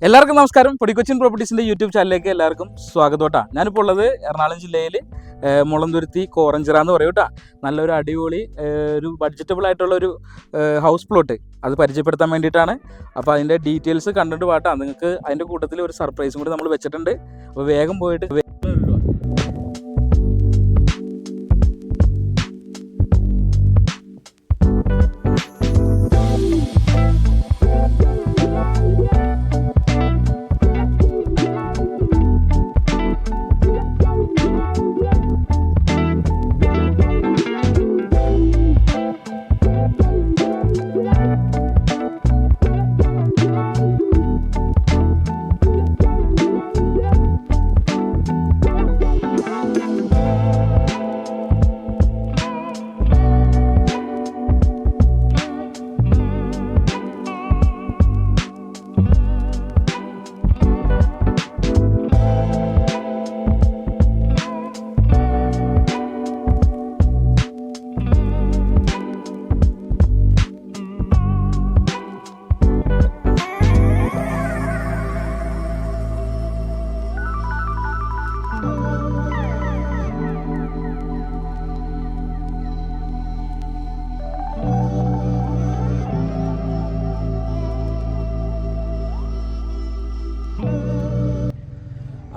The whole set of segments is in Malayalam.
എല്ലാവർക്കും നമസ്കാരം. പൊടിക്കൊച്ചിൻ പ്രോപ്പർട്ടീസിൻ്റെ യൂട്യൂബ് ചാനലിലേക്ക് എല്ലാവർക്കും സ്വാഗതം. ഞാനിപ്പോൾ ഉള്ളത് എറണാകുളം ജില്ലയിൽ മുളന്തുരുത്തി കോറഞ്ചിറ എന്ന് പറയും കേട്ടോ. നല്ലൊരു അടിപൊളി ഒരു ബഡ്ജറ്റബിൾ ആയിട്ടുള്ള ഒരു ഹൗസ് പ്ലോട്ട് അത് പരിചയപ്പെടുത്താൻ വേണ്ടിയിട്ടാണ്. അപ്പോൾ അതിൻ്റെ ഡീറ്റെയിൽസ് കണ്ടിട്ട് പാട്ടാ. നിങ്ങൾക്ക് അതിൻ്റെ കൂട്ടത്തിൽ ഒരു സർപ്രൈസും കൂടി നമ്മൾ വെച്ചിട്ടുണ്ട്. അപ്പോൾ വേഗം പോയിട്ട്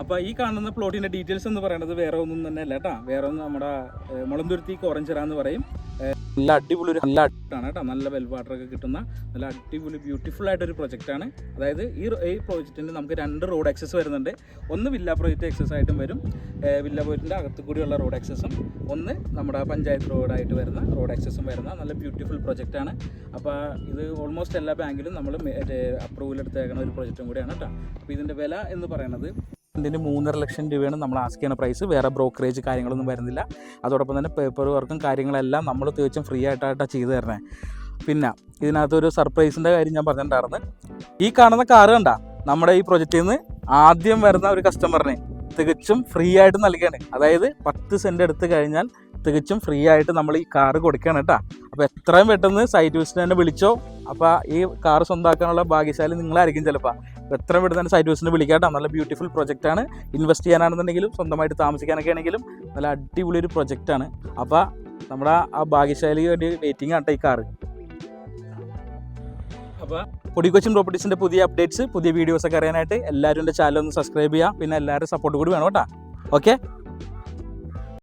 അപ്പോൾ ഈ കാണുന്ന പ്ലോട്ടിൻ്റെ ഡീറ്റെയിൽസ് എന്ന് പറയുന്നത് വേറെ ഒന്നും തന്നെ അല്ല കേട്ടോ. വേറെ ഒന്നും നമ്മുടെ മുളന്തുരുത്തി കോറഞ്ചിറ എന്ന് പറയും. നല്ല അടിപൊളി ഒരു നല്ല ആണ് കേട്ടോ. നല്ല വെൽ വാട്ടറൊക്കെ കിട്ടുന്ന നല്ല അടിപൊളി ബ്യൂട്ടിഫുൾ ആയിട്ടൊരു പ്രൊജക്റ്റാണ്. അതായത് ഈ പ്രോജക്റ്റിന് നമുക്ക് 2 റോഡ് ആക്സസ് വരുന്നുണ്ട്. ഒന്ന് വില്ല പ്രോജക്റ്റ് ആക്സസ് ആയിട്ടും വരും, വില്ല പ്രോജക്റ്റിൻ്റെ അകത്ത് കൂടിയുള്ള റോഡ് ആക്സസും, ഒന്ന് നമ്മുടെ പഞ്ചായത്ത് റോഡായിട്ട് വരുന്ന റോഡ് ആക്സസും വരുന്ന നല്ല ബ്യൂട്ടിഫുൾ പ്രൊജക്റ്റാണ്. അപ്പോൾ ഇത് ഓൾമോസ്റ്റ് എല്ലാ ബാങ്കിലും നമ്മൾ അപ്രൂവൽ എടുത്തേക്കുന്ന ഒരു പ്രൊജക്റ്റും കൂടിയാണ് കേട്ടോ. അപ്പോൾ ഇതിൻ്റെ വില എന്ന് പറയുന്നത് ഇതിന് 3.5 ലക്ഷം രൂപയാണ് നമ്മൾ ആസ്ക് ചെയ്യുന്ന പ്രൈസ്. വേറെ ബ്രോക്കറേജ് കാര്യങ്ങളൊന്നും വരുന്നില്ല. അതോടൊപ്പം തന്നെ പേപ്പർ വർക്കും കാര്യങ്ങളെല്ലാം നമ്മൾ തീർച്ചയായും ഫ്രീ ആയിട്ടാണ് ചെയ്തു തരണേ. പിന്നെ ഇതിനകത്തൊരു സർപ്രൈസിൻ്റെ കാര്യം ഞാൻ പറഞ്ഞിട്ടുണ്ടായിരുന്നു. ഈ കാണുന്ന കാറ് കണ്ട നമ്മുടെ ഈ പ്രൊജക്റ്റിൽ നിന്ന് ആദ്യം വരുന്ന ഒരു കസ്റ്റമറിന് തികച്ചും ഫ്രീ ആയിട്ട് നൽകുകയാണ്. അതായത് 10 സെൻറ്റ് എടുത്ത് കഴിഞ്ഞാൽ തികച്ചും ഫ്രീ ആയിട്ട് നമ്മൾ ഈ കാറ് കൊടുക്കുകയാണ് കേട്ടോ. അപ്പോൾ എത്രയും പെട്ടെന്ന് സൈറ്റ് വിസിറ്റ് തന്നെ വിളിച്ചോ. അപ്പോൾ ഈ കാർ സ്വന്തമാക്കാനുള്ള ഭാഗ്യശാലി നിങ്ങളായിരിക്കും ചിലപ്പോൾ. എത്രയും പെട്ടെന്ന് തന്നെ സൈറ്റ് വിസിറ്റ് വിളിക്കാം കേട്ടോ. നല്ല ബ്യൂട്ടിഫുൾ പ്രൊജക്റ്റാണ്. ഇൻവെസ്റ്റ് ചെയ്യാനാണെന്നുണ്ടെങ്കിലും സ്വന്തമായിട്ട് താമസിക്കാനൊക്കെ ആണെങ്കിലും നല്ല അടിപൊളി ഒരു പ്രൊജക്റ്റാണ്. അപ്പോൾ നമ്മുടെ ആ ഭാഗ്യശാലി വേണ്ടി വെയിറ്റിംഗ് ആട്ടോ ഈ കാറ്. അപ്പോൾ പൊടിക്കൊച്ചിൻ പ്രോപ്പർട്ടീസിൻ്റെ പുതിയ അപ്ഡേറ്റ്സ്, പുതിയ വീഡിയോസൊക്കെ അറിയാനായിട്ട് എല്ലാവരും എൻ്റെ ചാനൽ ഒന്ന് സബ്സ്ക്രൈബ് ചെയ്യുക. പിന്നെ എല്ലാവരും സപ്പോർട്ട് കൂടി വേണം കേട്ടോ. ഓക്കെ.